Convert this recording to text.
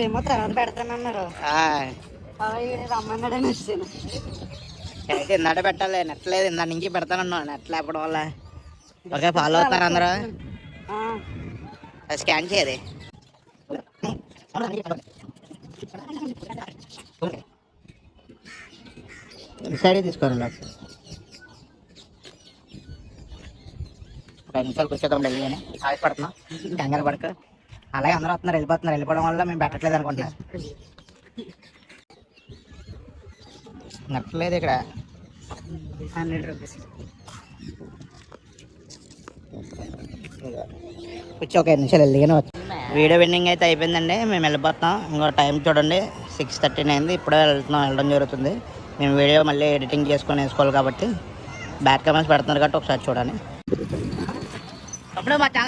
ఏమో తర్వాత పెడతానన్నారు. రమ్మన్నాడని వచ్చాను. అయితే ఇందాట పెట్టాలి, నెట్లేదు. ఇందా నుంచి పెడతానన్నా, నెట్ లేకపోవడం వల్ల. ఓకే, ఫాలో అవుతున్నారు అందరూ. స్కాన్ చేయది. సైడ్ తీసుకోండి. 5 నిమిషాలు కూర్చోదాం వెళ్ళి ఆగిపడుతున్నాం, కంగారు పడక. అలాగే అందరూ వస్తున్నారు, వెళ్ళిపోతున్నారు. వెళ్ళిపోవడం వల్ల మేము పెట్టట్లేదు అనుకుంటున్నాం. నట్టలేదు ఇక్కడ. 100 రూపీస్. కూర్చో, ఒక 5 నిమిషాలు వెళ్ళిగానే వచ్చి. వీడియో విన్నింగ్ అయితే అయిపోయిందండి. మేము వెళ్ళిపోతాం. ఇంకో టైం చూడండి, 6:13 అయింది. ఇప్పుడే వెళ్ళడం జరుగుతుంది. మేము వీడియో మళ్ళీ ఎడిటింగ్ చేసుకొని వేసుకోవాలి కాబట్టి బ్యాక్ కెమెరాస్ పెడుతున్నారు కాబట్టి ఒకసారి చూడండి. అప్పుడు మా ఛానల్